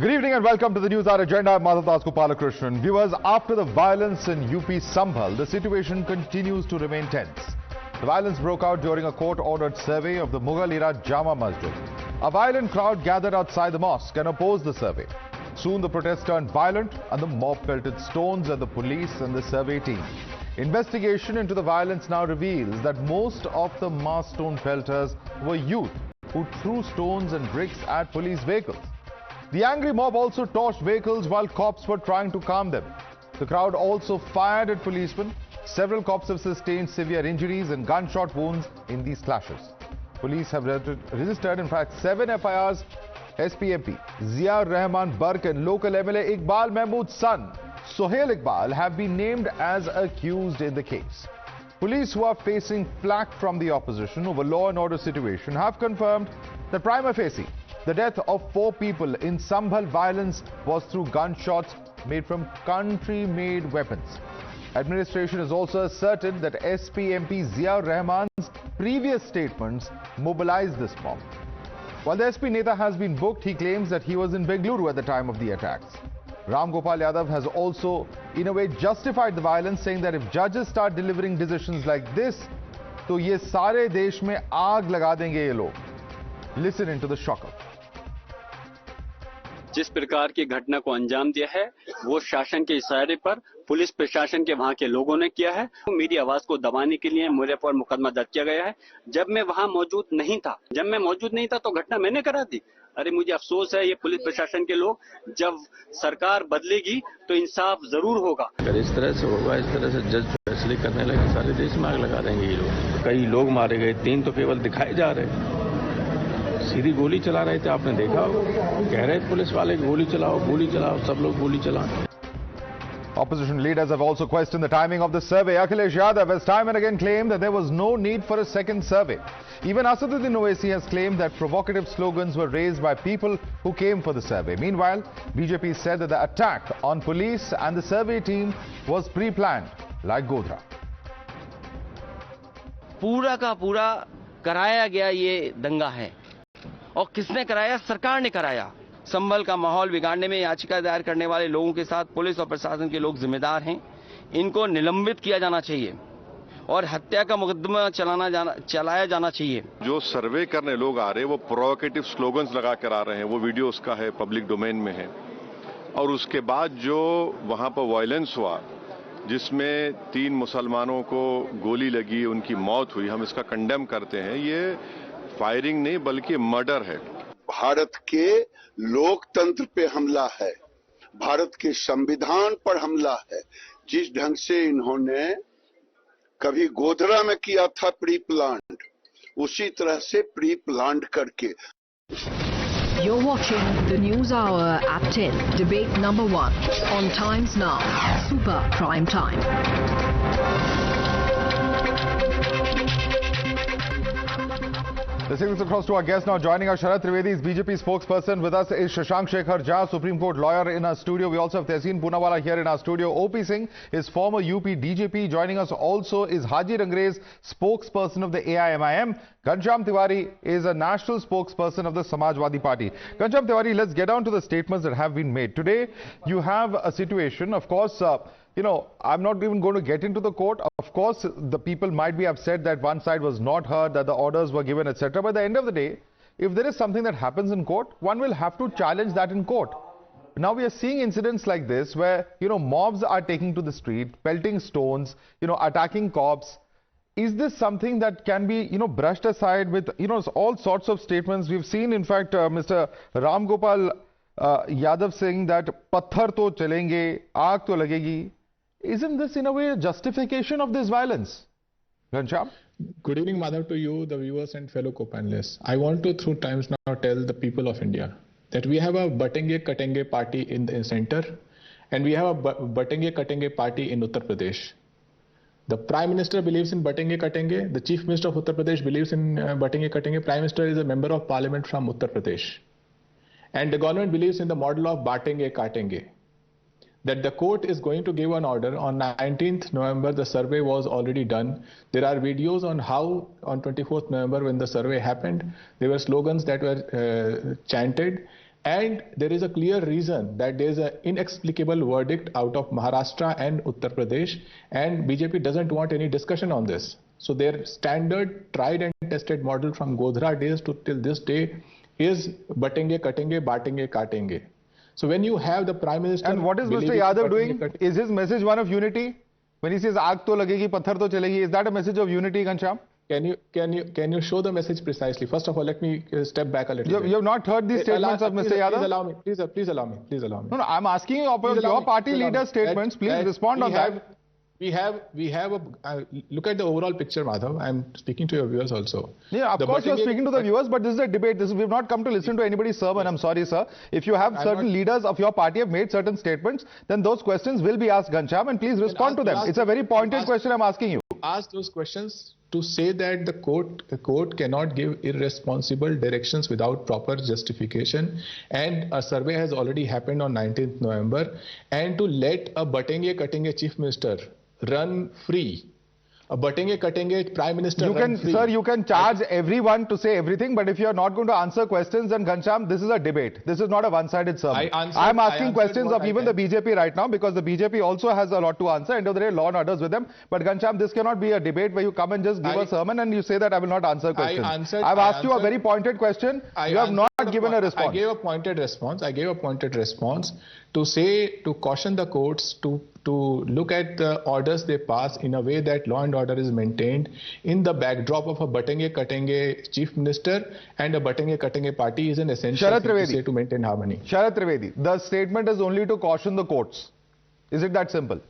Good evening and welcome to the Newshour agenda. I'm Madhavdas G. Viewers, after the violence in UP Sambhal, the situation continues to remain tense. The violence broke out during a court-ordered survey of the Mughal-era Jama Masjid. A violent crowd gathered outside the mosque and opposed the survey. Soon the protest turned violent and the mob pelted stones at the police and the survey team. Investigation into the violence now reveals that most of the mass stone pelters were youth who threw stones and bricks at police vehicles. The angry mob also torched vehicles while cops were trying to calm them. The crowd also fired at policemen. Several cops have sustained severe injuries and gunshot wounds in these clashes. Police have registered, in fact, 7 FIRs. SP MP Zia Rahman Barq and local MLA Iqbal Mahmood's son, Sohail Iqbal, have been named as accused in the case. Police, who are facing flack from the opposition over law and order situation, have confirmed that prima facie the death of 4 people in Sambhal violence was through gunshots made from country-made weapons. Administration has also asserted that SP MP Zia Rahman's previous statements mobilized this mob. While the SP Neta has been booked, he claims that he was in Bengaluru at the time of the attacks. Ram Gopal Yadav has also, in a way, justified the violence, saying that if judges start delivering decisions like this, to ye sare desh mein aag laga denge ye log. Listen into the shocker. जिस प्रकार की घटना को अंजाम दिया है वो शासन के इशारे पर पुलिस प्रशासन के वहां के लोगों ने किया है। मेरी आवाज को दबाने के लिए मेरे पर मुकदमा दर्ज किया गया है। जब मैं वहां मौजूद नहीं था तो घटना मैंने करा दी। अरे मुझे अफसोस है, ये पुलिस प्रशासन के लोग, जब सरकार बदलेगी तो इंसाफ जरूर होगा। अगर इस तरह से होगा, इस तरह से जज फैसले करने लगे, सारे देश में आग लगा देंगे ये लोग। कई लोग मारे गए, 3 तो केवल दिखाए जा रहे। सीधी गोली चला रहे थे, आपने देखा हो, कह रहे थे पुलिस वाले गोली चलाओ, सब लोग गोली चलाएं। Opposition leaders have also questioned the timing of the survey. Akhilesh Yadav has time and again claimed that there was no need for a second survey. Even Asaduddin Owaisi has claimed that provocative slogans were raised by people who came for the survey. Meanwhile, BJP said that the attack on police and the survey team was pre-planned, like Godhra. पूरा का पूरा कराया गया ये दंगा है, और किसने कराया? सरकार ने कराया। संभल का माहौल बिगाड़ने में याचिका दायर करने वाले लोगों के साथ पुलिस और प्रशासन के लोग जिम्मेदार हैं। इनको निलंबित किया जाना चाहिए और हत्या का मुकदमा चलाया जाना चाहिए। जो सर्वे करने लोग आ रहे हैं वो प्रोवोकेटिव स्लोगन्स लगा कर आ रहे हैं, वो वीडियो उसका है, पब्लिक डोमेन में है। और उसके बाद जो वहां पर वायलेंस हुआ, जिसमें 3 मुसलमानों को गोली लगी, उनकी मौत हुई, हम इसका कंडेम करते हैं। ये फायरिंग नहीं बल्कि मर्डर है। भारत के लोकतंत्र पे हमला है, भारत के संविधान पर हमला है। जिस ढंग से इन्होंने कभी गोधरा में किया था प्री प्लान्ड, उसी तरह से प्री प्लान्ड करके। You're watching the News Hour at 10, debate number 1 on Times Now, Super Prime Time. Let's take this across to our guest now. Joining us, Sharat Trivedi is BJP spokesperson. With us is Shashank Shekhar Jha, Supreme Court lawyer in our studio. We also have Tehseen Poonawala here in our studio. OP Singh is former UP DGP. Joining us also is Haji Rangrez, spokesperson of the AIMIM. Ghanshyam Tiwari is a national spokesperson of the Samajwadi Party. Ghanshyam Tiwari, let's get down to the statements that have been made. Today, you have a situation, of course, I'm not even going to get into the court. Of course, the people might be upset that one side was not heard, that the orders were given, etc. But at the end of the day, if there is something that happens in court, one will have to challenge that in court. Now we are seeing incidents like this where, mobs are taking to the street, pelting stones, attacking cops. Is this something that can be, brushed aside with, all sorts of statements? We've seen, in fact, Mr. Ram Gopal Yadav saying that patthar to chalenge, aag to lagegi. Isn't this in a way a justification of this violence? Ghanshyam? Good evening, Madhav, to you, the viewers and fellow co-panelists. I want to, through Times Now, tell the people of India that we have a Batenge Katenge party in the center, and we have a Batenge Katenge party in Uttar Pradesh. The Prime Minister believes in Batenge Katenge. The Chief Minister of Uttar Pradesh believes in Batenge Katenge. Prime Minister is a member of Parliament from Uttar Pradesh. And the government believes in the model of Batenge Katenge. That the court is going to give an order on 19th November. The survey was already done. There are videos on how on 24th November when the survey happened, there were slogans that were chanted, And there is a clear reason that there is an inexplicable verdict out of Maharashtra and Uttar Pradesh, and BJP doesn't want any discussion on this. So their standard tried and tested model from Godhra days to till this day is batenge, katenge, batenge, katenge. So when you have the Prime Minister... And what is Mr. Yadav doing? Is his message one of unity? When he says, aag to lagegi, patthar to chalegi, is that a message of unity, Ghanshyam? Can you show the message precisely? First of all, let me step back a little bit. You have not heard these statements of Mr. Yadav? Please allow me. No, I'm asking you about your party leader's statements. Please respond on that. We have a look at the overall picture, Madhav. I'm speaking to your viewers also. Yeah, of course you're speaking to the viewers, but this is a debate. We've not come to listen to anybody's sermon. I'm sorry, sir. If you have certain leaders of your party have made certain statements, then those questions will be asked, Ghanshyam, and please respond to them. It's a very pointed question I'm asking you. Ask those questions to say that the court cannot give irresponsible directions without proper justification, and a survey has already happened on 19th November, and to let a batenge katenge chief minister run free. A batenge katenge prime minister Sir, you can charge everyone to say everything, but if you are not going to answer questions, then Ghanshyam, this is a debate. This is not a one-sided sermon. I'm asking questions of even the BJP right now, because the BJP also has a lot to answer. End of the day, law and orders with them. But Ghanshyam, this cannot be a debate where you come and just give a sermon and you say that I will not answer questions. I've asked you a very pointed question. You have not given a response. I gave a pointed response to say, to caution the courts to look at the orders they pass in a way that law and order is maintained in the backdrop of a batenge katenge chief minister and a batenge katenge party is an essential thing to say to maintain harmony. Sharath Trivedi, the statement is only to caution the courts. Is it that simple?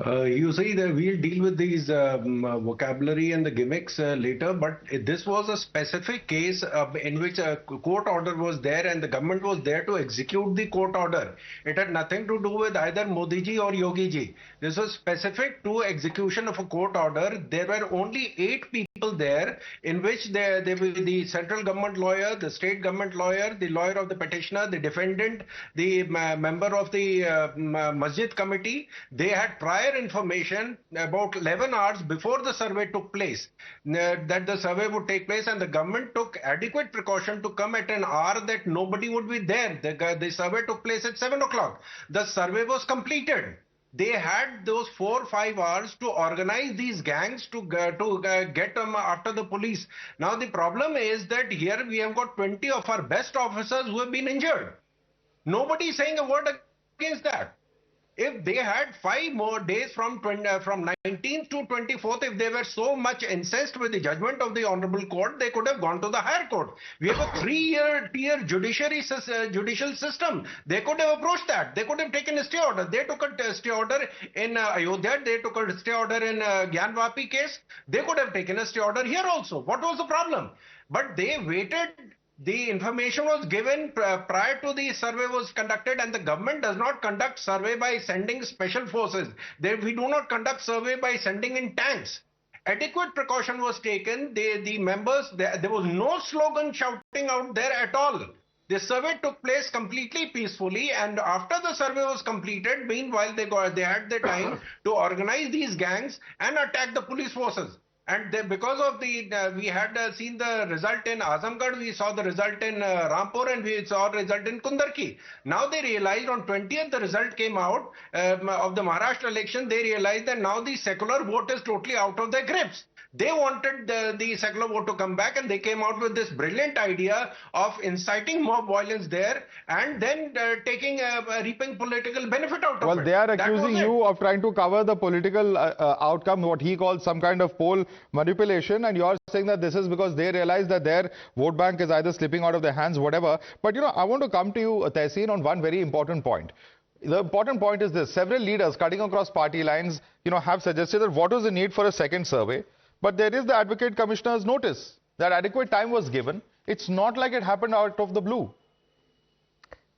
You see that we'll deal with these vocabulary and the gimmicks later, but this was a specific case in which a court order was there and the government was there to execute the court order. It had nothing to do with either Modi ji or Yogi ji. This was specific to execution of a court order. There were only 8 people there, in which there will be the central government lawyer, the state government lawyer, the lawyer of the petitioner, the defendant, the member of the masjid committee. They had prior information about 11 hours before the survey took place that the survey would take place, and the government took adequate precaution to come at an hour that nobody would be there. The survey took place at 7 o'clock. The survey was completed. They had those 4 or 5 hours to organize these gangs to get them after the police. Now the problem is that here we have got 20 of our best officers who have been injured. Nobody is saying a word against that. If they had 5 more days from 19th to 24th, if they were so much incensed with the judgment of the Honorable Court, they could have gone to the higher court. We have a 3-tier judicial system. They could have approached that. They could have taken a stay order. They took a stay order in Ayodhya. They took a stay order in Gyanvapi case. They could have taken a stay order here also. What was the problem? But they waited. The information was given prior to the survey was conducted, and the government does not conduct survey by sending special forces. We do not conduct survey by sending in tanks. Adequate precaution was taken. The members, there was no slogan shouting out there at all. The survey took place completely peacefully, and after the survey was completed, meanwhile they had the time to organize these gangs and attack the police forces. And because of we had seen the result in Azamgarh, we saw the result in Rampur, and we saw the result in Kundarki. Now they realized on 20th the result came out of the Maharashtra election. They realized that now the secular vote is totally out of their grips. They wanted the secular vote to come back, and they came out with this brilliant idea of inciting mob violence there and then reaping political benefit out of it. Well, they are accusing you of trying to cover the political outcome, what he calls some kind of poll manipulation, and you're saying that this is because they realize that their vote bank is either slipping out of their hands, whatever. But, I want to come to you, Tehseen, on one very important point. The important point is this. Several leaders cutting across party lines, have suggested that what was the need for a second survey? But there is the Advocate Commissioner's notice that adequate time was given. It's not like it happened out of the blue.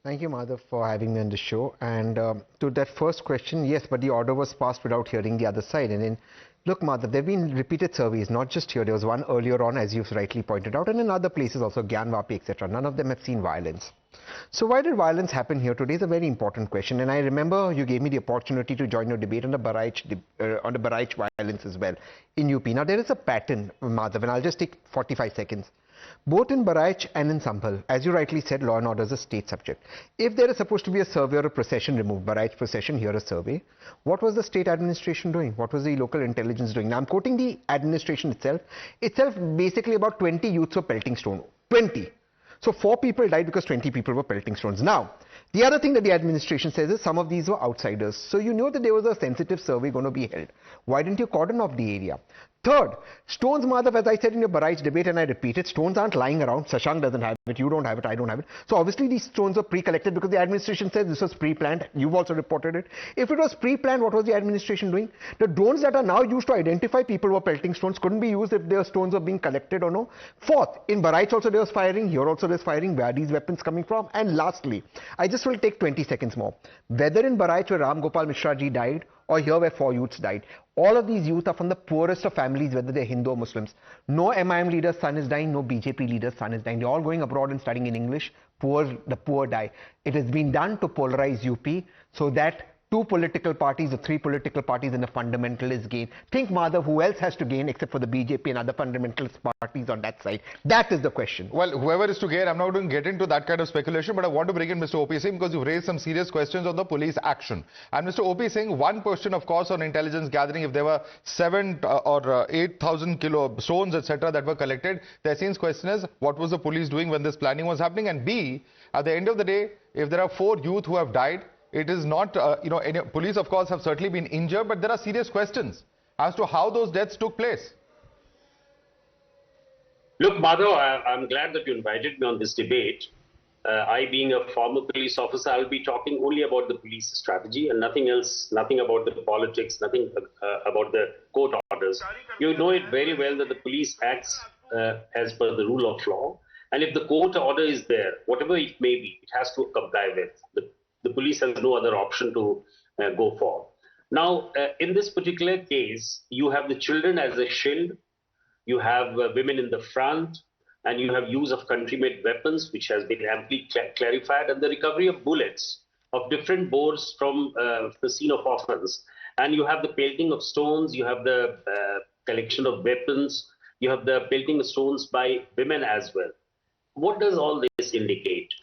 Thank you, Madhav, for having me on the show. And to that first question, yes, but the order was passed without hearing the other side. And then, look, Madhav, there have been repeated surveys, not just here. There was one earlier on, as you've rightly pointed out, and in other places also, Gyanvapi, etc. None of them have seen violence. So why did violence happen here today is a very important question. And I remember you gave me the opportunity to join your debate on the Barq violence as well in UP. Now, there is a pattern, Madhav, and I'll just take 45 seconds. Both in Barq and in Sambhal, as you rightly said, law and order is a state subject. If there is supposed to be a survey or a procession removed, Barq procession, here a survey, what was the state administration doing? What was the local intelligence doing? Now I'm quoting the administration itself. Itself basically about 20 youths were pelting stone. 20. So 4 people died because 20 people were pelting stones. Now, the other thing that the administration says is some of these were outsiders. So you know that there was a sensitive survey going to be held. Why didn't you cordon off the area? Third, stones, Madhav, as I said in your Barq debate, and I repeat it, stones aren't lying around. Shashank doesn't have it, you don't have it, I don't have it. So obviously these stones were pre-collected because the administration says this was pre-planned. You've also reported it. If it was pre-planned, what was the administration doing? The drones that are now used to identify people who are pelting stones couldn't be used if their stones were being collected or no. Fourth, in Barq also there was firing, here also there's firing. Where are these weapons coming from? And lastly, I just will take 20 seconds more. Whether in Barq where Ram Gopal Mishra ji died, or here where 4 youths died. All of these youth are from the poorest of families, whether they're Hindu or Muslims. No MIM leader's son is dying, no BJP leader's son is dying. They're all going abroad and studying in English. The poor die. It has been done to polarize UP so that 2 political parties or 3 political parties and a fundamentalist gain. Think, Madhav, who else has to gain except for the BJP and other fundamentalist parties on that side? That is the question. Well, whoever is to gain, I'm not going to get into that kind of speculation, but I want to bring in Mr. O.P. Singh because you've raised some serious questions on the police action. And Mr. O.P. Singh, one question, of course, on intelligence gathering, if there were 7 or 8,000 kilo stones, etc., that were collected, the essence question is, what was the police doing when this planning was happening? And B, at the end of the day, if there are 4 youth who have died, it is not, police, of course, have certainly been injured, but there are serious questions as to how those deaths took place. Look, Madhav, I'm glad that you invited me on this debate. I, being a former police officer, I'll be talking only about the police strategy and nothing else, nothing about the politics, nothing about the court orders. You know it very well that the police acts as per the rule of law. And if the court order is there, whatever it may be, it has to comply with. The police has no other option to go for. Now, in this particular case, you have the children as a shield, you have women in the front, and you have use of country-made weapons, which has been amply clarified, and the recovery of bullets of different bores from the scene of offense. And you have the pelting of stones, you have the collection of weapons, you have the pelting of stones by women as well. What does all this indicate?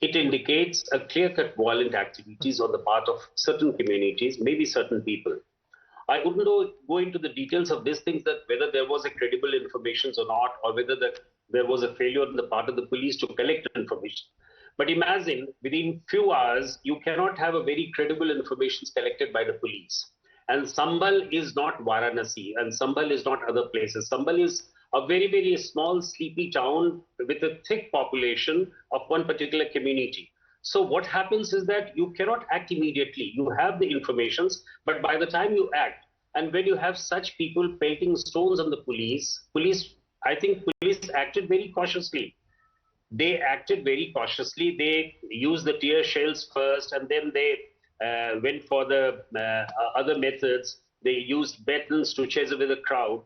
It indicates a clear-cut violent activities on the part of certain communities, maybe certain people. I wouldn't go into the details of these things, that whether there was a credible information or not, or whether there was a failure on the part of the police to collect information. But imagine within few hours, you cannot have a very credible information collected by the police. And Sambhal is not Varanasi, and Sambhal is not other places. Sambhal is a very, very small, sleepy town with a thick population of one particular community. So what happens is that you cannot act immediately. You have the informations, but by the time you act, and when you have such people pelting stones on the police, I think police acted very cautiously. They acted very cautiously. They used the tear shells first, and then they went for the other methods. They used batons to chase away the crowd.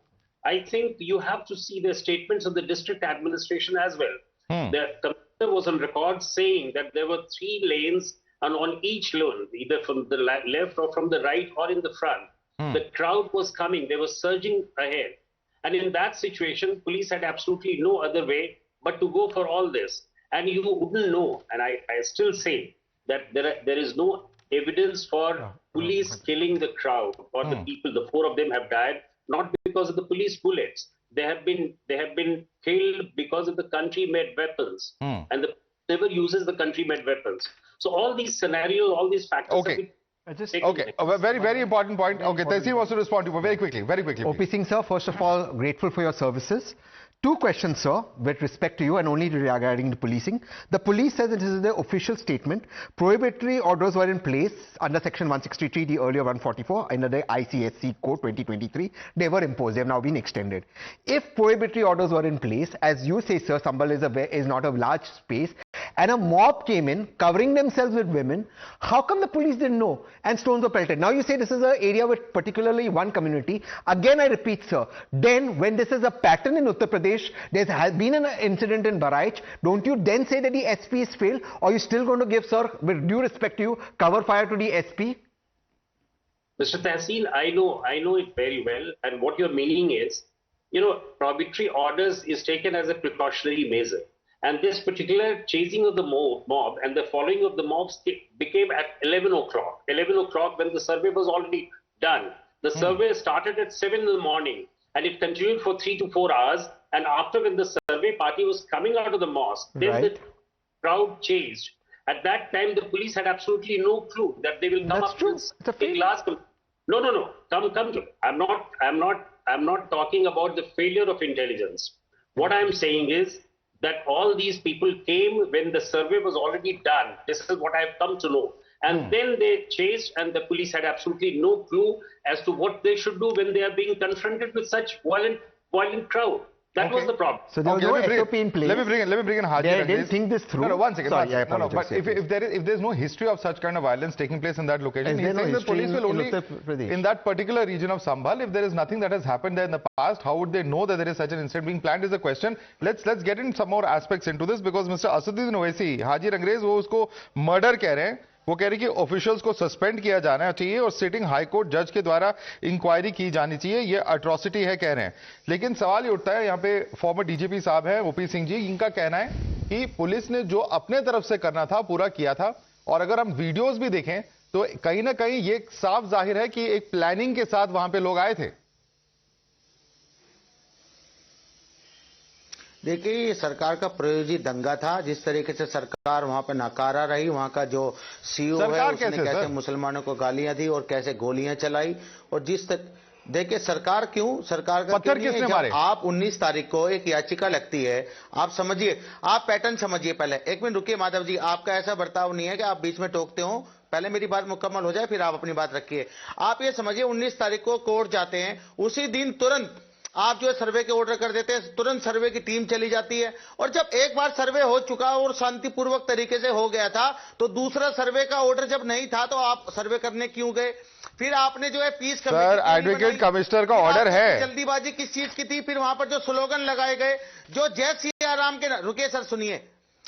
I think you have to see the statements of the district administration as well. The commissioner was on record saying that there were 3 lanes, and on each lane, either from the left or from the right or in the front, the crowd was coming. They were surging ahead. And in that situation, police had absolutely no other way but to go for all this. And you wouldn't know, and I still say that there is no evidence for police killing the crowd or the people. The 4 of them have died, not because of the police bullets. They have been killed because of the country-made weapons, and the never uses the country-made weapons. So all these scenarios, all these factors. Okay. A very, very important point. Okay, Tehsil wants to respond to you very quickly. O.P. Singh, sir, first of all, grateful for your services. 2 questions, sir, with respect to you and only regarding the policing. The police says it is their official statement. Prohibitory orders were in place under Section 163, the earlier 144, under the ICSC Code 2023. They were imposed. They have now been extended. If prohibitory orders were in place, as you say, sir, Sambhal is not a large space, and a mob came in, covering themselves with women, how come the police didn't know and stones were pelted? Now you say this is an area with particularly one community. Again, I repeat, sir, then when this is a pattern in Uttar Pradesh, there has been an incident in Barq, don't you then say that the SP is failed, or are you still going to give, sir, with due respect to you, cover fire to the SP? Mr. Tehsil, I know it very well, and what you're meaning is prohibitory orders is taken as a precautionary measure. And this particular chasing of the mob and the following of the mobs became at 11 o'clock. 11 o'clock when the survey was already done. The survey started at 7 in the morning and it continued for 3 to 4 hours. And after, when the survey party was coming out of the mosque, then the crowd chased. At that time, the police had absolutely no clue that they will come up with a glass. No. Come to. I'm not talking about the failure of intelligence. What I'm saying is that all these people came when the survey was already done. This is what I've come to know. And then they chased, and the police had absolutely no clue as to what they should do when they are being confronted with such violent crowd. That was the problem. So there was no SOP in place. Let me bring in Haji. They didn't think this through. No, one second. Sorry, I no, apologize. but if there's no history of such kind of violence taking place in that location, he's saying the police will only in that particular region of Sambhal. If there is nothing that has happened there in the past, how would they know that there is such an incident being planned? Is a question. Let's get in some more aspects into this, because Mr. Asaduddin Owaisi, Haji Rangrez, वो उसको murder कह रहे हैं. वो कह रही कि officials को सस्पेंड किया जाना चाहिए और सिटिंग हाई कोर्ट जज के द्वारा इंक्वायरी की जानी चाहिए. ये अट्रॉसिटी है कह रहे हैं. लेकिन सवाल ये उठता है, यहाँ पे फॉर्मर डीजीपी साहब हैं ओपी सिंह जी, इनका कहना है कि पुलिस ने जो अपने तरफ से करना था पूरा किया था. और अगर हम वीडियोस भी देखें तो कहीं ना कहीं ये साफ जाहिर है कि एक प्लानिंग के साथ वहां पे लोग आए थे. देखिए, ये सरकार का प्रायोजित दंगा था. जिस तरीके से सरकार वहां पर नाकारा रही, वहां का जो सीईओ है उसने कैसे मुसलमानों को गालियां दी और कैसे गोलियां चलाई. और देखिए, सरकार का क्यों नहीं है. जब आप 19 तारीख को एक याचिका लगती है, आप समझिए, आप पैटर्न समझिए. पहले 1 मिनट रुकिए माधव जी, आपका ऐसा बर्ताव नहीं है कि आप बीच में टोकते हो. पहले मेरी बात मुकम्मल हो जाए, फिर आप अपनी बात रखिए. आप ये समझिए, 19 तारीख को कोर्ट जाते हैं, उसी दिन तुरंत आप जो है सर्वे के ऑर्डर कर देते हैं, तुरंत सर्वे की टीम चली जाती है. और जब एक बार सर्वे हो चुका और शांतिपूर्वक तरीके से हो गया था, तो दूसरा सर्वे का ऑर्डर जब नहीं था तो आप सर्वे करने क्यों गए? फिर आपने जो है पीस सर, एडवोकेट कमिश्नर का ऑर्डर है. जल्दीबाजी किस चीज की थी? फिर वहां पर जो स्लोगन लगाए गए, जो जय सिया राम के, रुकिए सर सुनिए,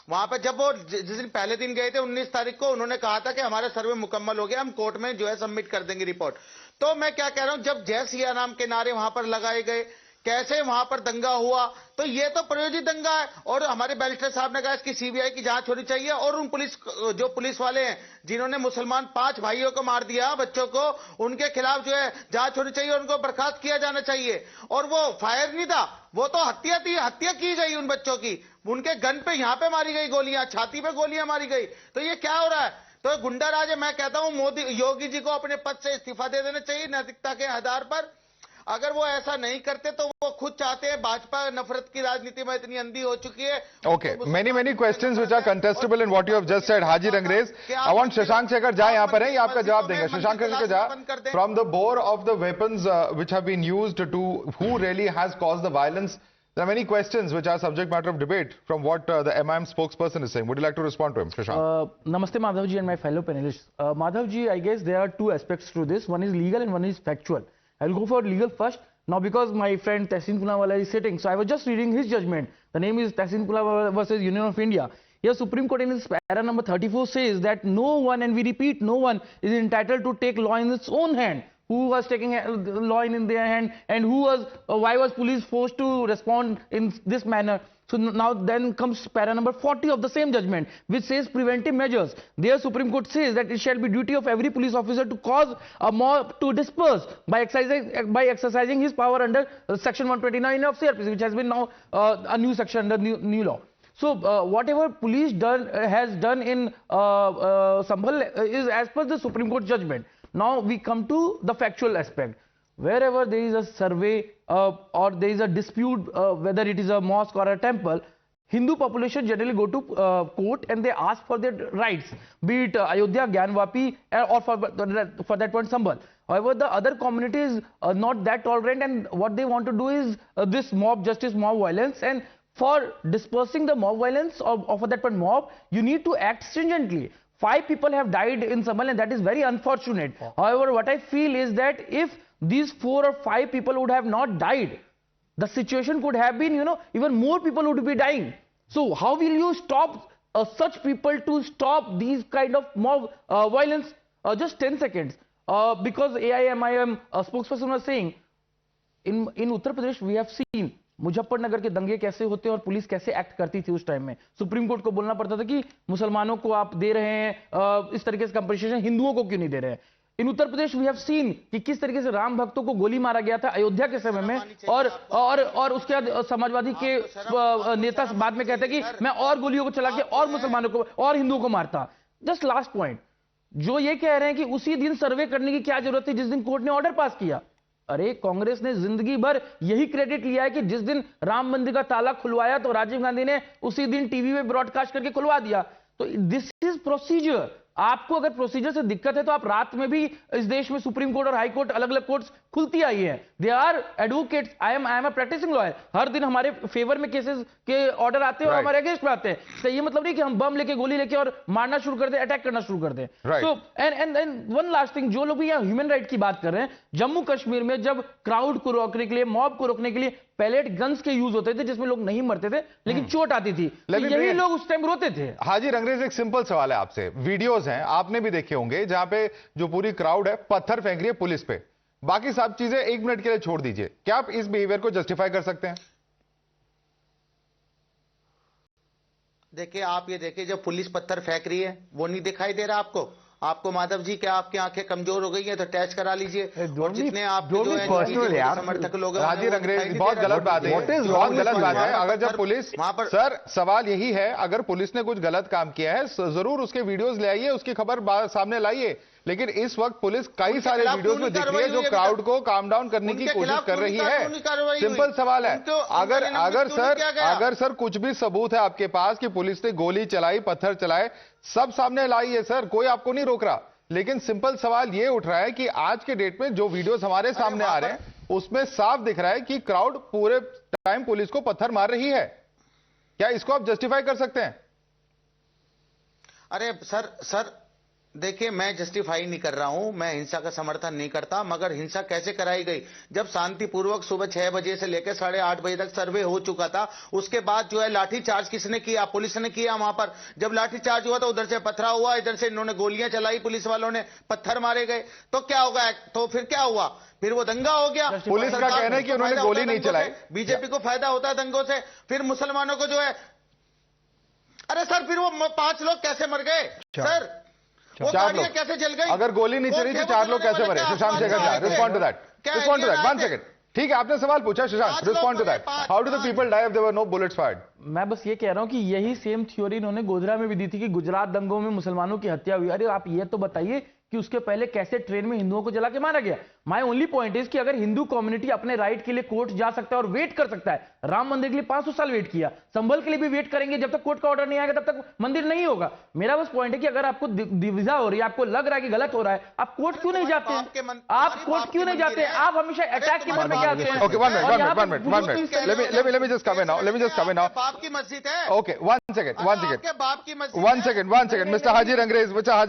वहां पर जब वो जिस दिन पहले दिन गए थे 19 तारीख को, उन्होंने कहा था कि हमारा सर्वे मुकम्मल हो गया, हम कोर्ट में जो है सबमिट कर देंगे रिपोर्ट. तो मैं क्या कह रहा हूं, जब जय सिया राम के नारे वहां पर लगाए गए, कैसे वहां पर दंगा हुआ, तो ये तो प्रायोजित दंगा है. और हमारे बैरिस्टर साहब ने कहा इसकी सीबीआई की जांच होनी चाहिए. और उन पुलिस वाले हैं जिन्होंने मुसलमान 5 भाइयों को मार दिया, बच्चों को, उनके खिलाफ जो है जांच होनी चाहिए, उनको बर्खास्त किया जाना चाहिए. और वो फायर नहीं था, वो तो हत्या थी, हत्या की गई उन बच्चों की. उनके गन पे यहां पे मारी गई गोलियां, छाती पे गोलियां मारी गई. तो ये क्या हो रहा है? तो गुंडा राज है. मैं कहता हूं योगी जी को अपने पद से इस्तीफा दे देना चाहिए नैतिकता के आधार पर. अगर वो ऐसा नहीं करते तो वो खुद चाहते हैं. भाजपा नफरत की राजनीति में इतनी अंधी हो चुकी है. Okay, many questions which are contestable in what you have just said. Haji Rangrez, I want Shashank Shekhar Jha यहाँ पर है, ये आपका जवाब देंगे. Shashank Shekhar Jha, from the bore of the weapons which have been used to who really has caused the violence, there are many questions which are subject matter of debate from what the MIM spokesperson is saying. Would you like to respond to him, Shashank? Namaste Madhav ji and my fellow panelists. Madhav ji, I guess there are 2 aspects to this. One is legal and one is factual. I'll go for legal first. Now, because my friend Tehseen Poonawala is sitting, so I was just reading his judgment. The name is Tehseen Poonawala versus Union of India. Here, Supreme Court in its para number 34 says that no one, and we repeat, no one is entitled to take law in its own hand. Who was taking law in their hand, and why was police forced to respond in this manner? So now then comes para number 40 of the same judgment, which says preventive measures. There Supreme Court says that it shall be duty of every police officer to cause a mob to disperse by exercising his power under section 129 of CRPC, which has been now a new section under new law. So whatever police has done in Sambhal is as per the Supreme Court judgment. Now we come to the factual aspect. Wherever there is a survey or there is a dispute, whether it is a mosque or a temple, Hindu population generally go to court and they ask for their rights, be it Ayodhya, Gyanvapi, or for that point Sambhal. However, the other communities are not that tolerant, and what they want to do is this mob justice, mob violence, and for dispersing the mob violence or for that point mob, you need to act stringently. 5 people have died in Sambhal, and that is very unfortunate. However, what I feel is that if these 4 or 5 people would have not died, the situation could have been, even more people would be dying. So how will you stop such people to stop these kind of mob violence? Just 10 seconds. Because AIMIM spokesperson was saying, in Uttar Pradesh we have seen Muzaffarnagar के दंगे कैसे होते हैं और police कैसे act करती थी उस टाइम में। सुप्रीम कोर्ट को बोलना पड़ता था कि मुसलमानों को आप दे रहे हैं इस तरीके से कंपनसेशन, हिंदुओं को क्यों नहीं दे रहे हैं। इन Uttar Pradesh we have seen कि किस तरीके से राम भक्तों को गोली मारा गया था अयोध्या के समय में, और उसके बाद समाजवादी के नेता बाद में कहते हैं कि मैं और गोलियों को चला के और मुसलमानों को और हिंदुओं को मारता। जस्ट लास्ट पॉइंट, जो ये कह रहे हैं कि उसी दिन सर्वे करने की क्या जरूरत थी जिस दिन कोर्ट ने ऑर्डर पास किया। अरे कांग्रेस ने जिंदगी भर यही क्रेडिट लिया है कि जिस दिन राम मंदिर का ताला खुलवाया तो राजीव गांधी ने उसी दिन टीवी में ब्रॉडकास्ट करके खुलवा दिया। तो दिस इज प्रोसीजर। आपको अगर प्रोसीजर से दिक्कत है तो आप रात में भी, इस देश में सुप्रीम कोर्ट और हाई कोर्ट अलग अलग कोर्ट्स खुलती आई है। They are advocates, I am a practising lawyer. हर दिन हमारे फेवर में केसेस के ऑर्डर आते हैं और हमारे अगेंस्ट में आते हैं। तो ये मतलब नहीं कि हम बम लेके, गोली लेके और मारना शुरू कर दें, अटैक करना शुरू कर दें। So and one last thing, जो लोग भी यहाँ ह्यूमन राइट की बात कर रहे हैं, जम्मू कश्मीर में जब क्राउड को रोकने के लिए, मॉब को रोकने के लिए पैलेट गन्स के यूज होते थे जिसमें लोग नहीं मरते थे लेकिन चोट आती थी, तो यही लोग उस टाइम रोते थे। हाजी रंगरेज, एक सिंपल सवाल है आपसे। वीडियोस हैं, आपने भी देखे होंगे, जहां पे जो पूरी क्राउड है पत्थर फेंक रही है पुलिस पे। बाकी सब चीजें एक मिनट के लिए छोड़ दीजिए, क्या आप इस बिहेवियर को जस्टिफाई कर सकते हैं? देखिए, आप ये देखिए, जब पुलिस पत्थर फेंक रही है वो नहीं दिखाई दे रहा आपको? आपको माधव जी, क्या आपकी आंखें कमजोर हो गई हैं तो टेस्ट करा लीजिए। और जितने आप जो है समर्थक लोग, हाजी रंगरेज, बहुत गलत बात है, बहुत गलत बात है। अगर जब पुलिस, सर सवाल यही है, अगर पुलिस ने कुछ गलत काम किया है जरूर उसके वीडियोस ले आइए, उसकी खबर सामने लाइए। लेकिन इस वक्त पुलिस कई सारे वीडियोस में दिख रही है जो क्राउड को काम डाउन करने की कोशिश कर रही है। सिंपल सवाल है, अगर सर कुछ भी सबूत है आपके पास कि पुलिस ने गोली चलाई, पत्थर चलाए, सब सामने लाइए सर, कोई आपको नहीं रोक रहा। लेकिन सिंपल सवाल ये उठ रहा है कि आज के डेट में जो वीडियोस हमारे सामने आ रहे हैं उसमें साफ दिख रहा है कि क्राउड पूरे टाइम पुलिस को पत्थर मार रही है। क्या इसको आप जस्टिफाई कर सकते हैं? अरे सर देखिए, मैं जस्टिफाई नहीं कर रहा हूं, मैं हिंसा का समर्थन नहीं करता, मगर हिंसा कैसे कराई गई? जब शांतिपूर्वक सुबह 6 बजे से लेकर 8:30 बजे तक सर्वे हो चुका था, उसके बाद जो है लाठीचार्ज किसने किया? पुलिस ने किया। वहां पर जब लाठीचार्ज हुआ तो उधर से पथराव हुआ, इधर से इन्होंने गोलियां चलाई, पुलिस वालों ने पत्थर मारे गए। तो क्या होगा? तो फिर क्या हुआ? फिर वो दंगा हो गया। पुलिस का कहना है कि उन्होंने गोली नहीं चलाई। बीजेपी को फायदा होता है दंगों से। फिर मुसलमानों को जो है, अरे सर फिर वो 5 लोग कैसे मर गए सर? वो गाड़ियां कैसे जल गई? अगर गोली नहीं चली तो 4 लोग कैसे मरे? Shashank Shekhar ji, respond to that, respond to that, 1 second. ठीक है, आपने सवाल पूछा Shashank, respond to that. How do the people die if there were no bullets fired? मैं बस ये कह रहा हूं कि यही सेम थ्योरी इन्होंने गोधरा में भी दी थी कि गुजरात दंगों में मुसलमानों की हत्या हुई। अरे आप ये तो बताइए कि उसके पहले कैसे ट्रेन में हिंदुओं को जला के मारा गया। माय ओनली पॉइंट इज कि अगर हिंदू कम्युनिटी अपने राइट के लिए कोर्ट जा सकता है और वेट कर सकता है, राम मंदिर के लिए 500 साल वेट किया, संभल के लिए भी वेट करेंगे, जब तक कोर्ट का ऑर्डर नहीं आएगा तब तक मंदिर नहीं होगा। मेरा बस पॉइंट है कि अगर आपको दिविजा हो रही है, आपको लग रहा है कि गलत हो रहा है, आप कोर्ट क्यों नहीं जाते हैं? आप कोर्ट क्यों नहीं जाते हैं? आप हमेशा अटैक के मन में क्या आते हैं? Okay, 1 minute, let me just come in now, बाप की मस्जिद है। Okay, 1 second, बाप की मस्जिद। 1 second, Mr. Haji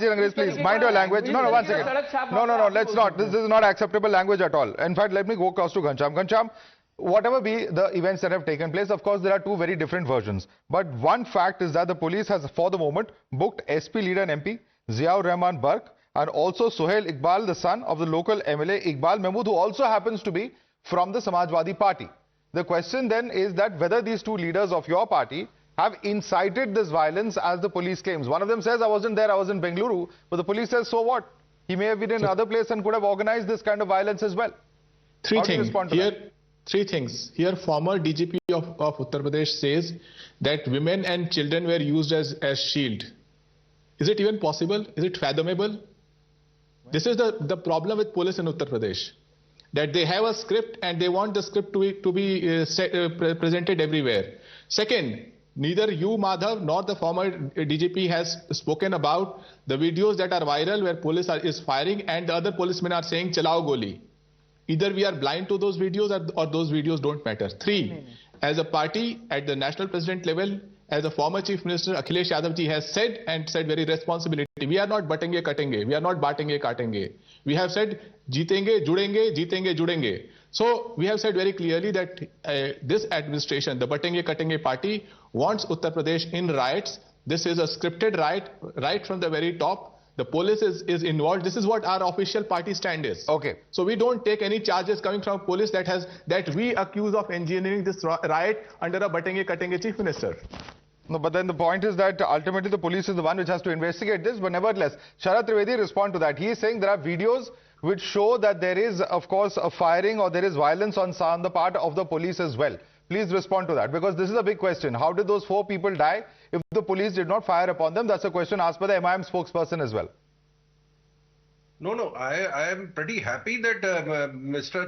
Rangreज, please mind your language. No, 1 second. No, let's not. This is not acceptable language at all. In fact, let me go across to Ghanshyam. Ghanshyam, whatever be the events that have taken place, of course, there are two very different versions. But one fact is that the police has, for the moment, booked SP leader and MP, Ziaur Rahman Barq, and also Sohail Iqbal, the son of the local MLA Iqbal Mahmood, who also happens to be from the Samajwadi Party. The question then is that whether these two leaders of your party have incited this violence as the police claims. One of them says, I wasn't there, I was in Bengaluru, but the police says, so what? He may have been in another place and could have organized this kind of violence as well. Three things. Here, former DGP of Uttar Pradesh says that women and children were used as shield. Is it even possible? Is it fathomable? This is the problem with police in Uttar Pradesh, that they have a script and they want the script to be presented everywhere. Second, neither you, Madhav, nor the former DGP has spoken about the videos that are viral where police is firing and the other policemen are saying, Chalao Goli. Either we are blind to those videos or those videos don't matter. Three, as a party at the national president level, as the former Chief Minister Akhilesh Yadav ji has said very responsibly, we are not batenge katenge, we are not batenge katenge. We have said, jeetenge, judenge. So we have said very clearly that this administration, the batenge katenge party, wants Uttar Pradesh in riots. This is a scripted riot, right from the very top. The police is involved. This is what our official party stand is. Okay. So we don't take any charges coming from police that we accuse of engineering this riot under a batenge-katenge chief minister. No, but then the point is that ultimately the police is the one which has to investigate this. But nevertheless, Sharad Trivedi respond to that. He is saying there are videos which show that there is, of course, a firing or there is violence on the part of the police as well. Please respond to that, because this is a big question. How did those 4 people die if the police did not fire upon them? That's a question asked by the MIM spokesperson as well. No, I am pretty happy that Mr.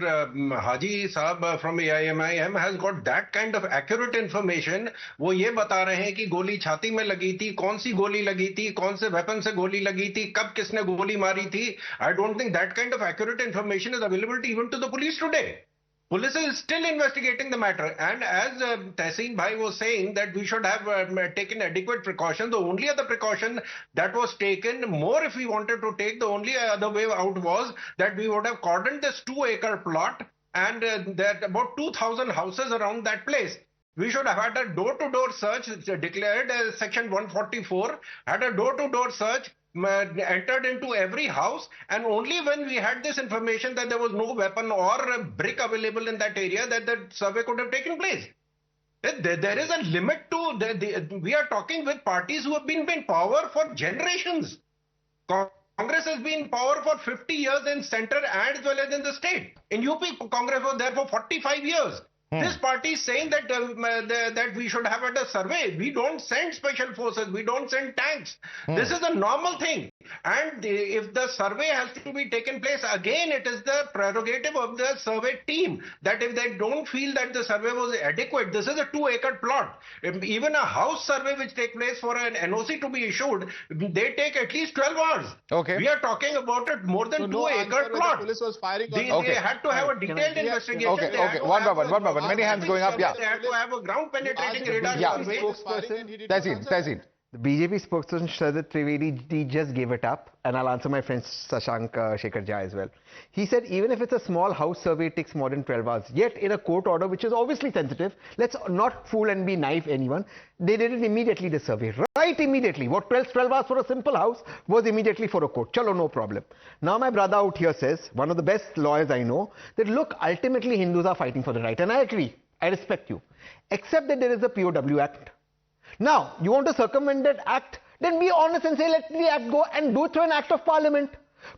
Haji Saab from AIMIM has got that kind of accurate information. वो ये बता रहे हैं कि गोली छाती में लगी थी, कौन सी गोली लगी थी, कौन से वेपन से गोली लगी थी, कब किसने गोली मारी थी. I don't think that kind of accurate information is available even to the police today. Police is still investigating the matter, and as Tehseen Bhai was saying that we should have taken adequate precaution. The only other precaution that was taken, more if we wanted to take, the only other way out was that we would have cordoned this 2-acre plot, and there are about 2,000 houses around that place. We should have had a door-to-door search declared as Section 144, had a door-to-door search, entered into every house, and only when we had this information that there was no weapon or brick available in that area that the survey could have taken place. There is a limit to, we are talking with parties who have been in power for generations. Congress has been in power for 50 years in center as well as in the state. In UP, Congress was there for 45 years. This party is saying that that we should have had a survey. We don't send special forces. We don't send tanks. This is a normal thing. And if the survey has to be taken place, again, it is the prerogative of the survey team that if they don't feel that the survey was adequate, this is a 2-acre plot. Even a house survey which takes place for an NOC to be issued, they take at least 12 hours. Okay. We are talking about a more than 2-acre plot. The police was firing they had to have a detailed investigation. Okay. One by one. Many hands going up. Yeah. They have to have a ground penetrating radar. Tehseen. The BJP spokesperson Sharad Trivedi just gave it up, and I'll answer my friend Shashank Shekhar Jha as well. He said even if it's a small house survey, it takes more than 12 hours. Yet in a court order, which is obviously sensitive, let's not fool and be naive anyone, they did it immediately, the survey. Right immediately. What 12 hours for a simple house was immediately for a court. Chalo, no problem. Now my brother out here says, one of the best lawyers I know, that look, ultimately Hindus are fighting for the right. And I agree. I respect you. Except that there is a POW Act. Now, you want to circumvent that act? Then be honest and say, let the act go and do it through an act of parliament.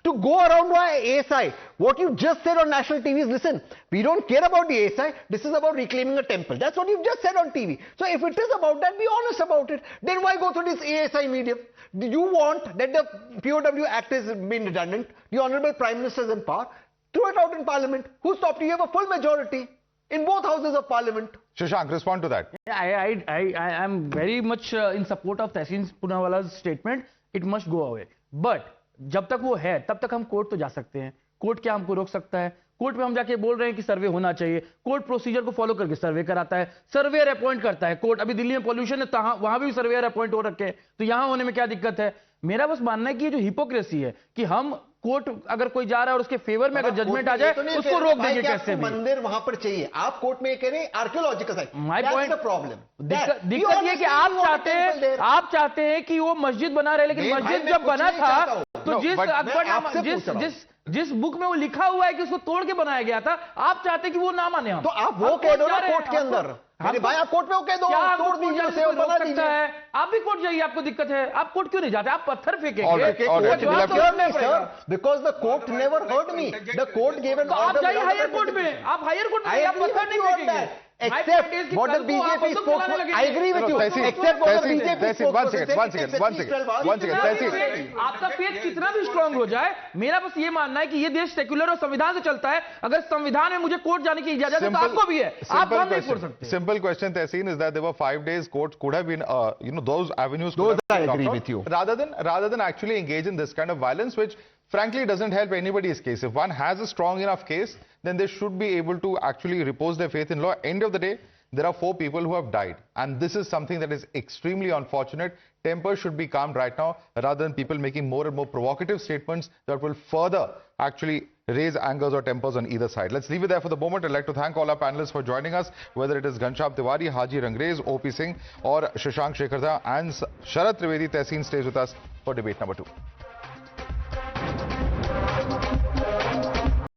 To go around via ASI, what you just said on national TV is, listen, we don't care about the ASI, this is about reclaiming a temple. That's what you've just said on TV. So if it is about that, be honest about it. Then why go through this ASI medium? Do you want that the POW Act is being redundant? The Honorable Prime Minister is in power. Throw it out in Parliament. Who stopped you? You have a full majority in both houses of Parliament. Shashank, respond to that. I am very much in support of Tehseen Poonawala's statement. It must go away. But जब तक वो है तब तक हम court तो जा सकते हैं. कोर्ट क्या हमको रोक सकता है? कोर्ट में हम जाके बोल रहे हैं कि सर्वे होना चाहिए. कोर्ट प्रोसीजर को फॉलो करके सर्वे कराता है. सर्वेयर अपॉइंट करता है कोर्ट. अभी दिल्ली में पॉल्यूशन है, वहां भी सर्वेयर अपॉइंट हो रखे हैं. तो यहां होने में क्या दिक्कत है? मेरा बस मानना है कि ये जो हिपोक्रेसी है कि हम कोर्ट अगर कोई जा रहा है और उसके फेवर में अगर जजमेंट आ जाए तो उसको रोक देंगे कैसे भी. मंदिर वहां पर चाहिए, आप कोर्ट में कह रहे हैं archaeological site. My point problem दिक्कत ये कि आप चाहते हैं कि वो मस्जिद बना रहे, लेकिन मस्जिद जब बना था तो जिस बुक में वो लिखा हुआ है कि उसको तोड़ के बनाया गया था, आप चाहते हैं कि वो ना माने हम. तो आप वो कह दो ना कोर्ट के अंदर. अरे भाई आप कोर्ट में वो कह दो, तोड़ दीजिए उसे और बना दीजिए. आप भी कोर्ट जाइए, आपको दिक्कत है. आप कोर्ट क्यों नहीं जाते? आप पत्थर फेंकेंगे. Because the court never hurt me. The court give an order. आप जाइए हायर कोर्ट में. आप हायर कोर्ट में आप पत्थर नहीं फेंकेंगे. Except what the BJP spokesperson, I agree with you. Except what the BJP spokesperson. One second. आपका फेथ कितना भी स्ट्रांग हो जाए, मेरा बस ये मानना है कि ये देश सेक्युलर और संविधान से चलता है. अगर संविधान में मुझे कोर्ट जाने की इजाजत है तो आपको भी है. आप हम नहीं छोड़ सकते. Simple question, Tehseen, is that there were 5 days courts could have been, those avenues. Those I agree with you. Rather than actually engage in this kind of violence, which frankly doesn't help anybody's case. If one has a strong enough case, then they should be able to actually repose their faith in law. End of the day, there are 4 people who have died. And this is something that is extremely unfortunate. Tempers should be calmed right now, rather than people making more and more provocative statements that will further actually raise angers or tempers on either side. Let's leave it there for the moment. I'd like to thank all our panelists for joining us, whether it is Ghanshyam Tiwari, Haji Rangrez, OP Singh, or Shashank Shekhar Jha, and Sharad Trivedi. Tehseen stays with us for debate number 2.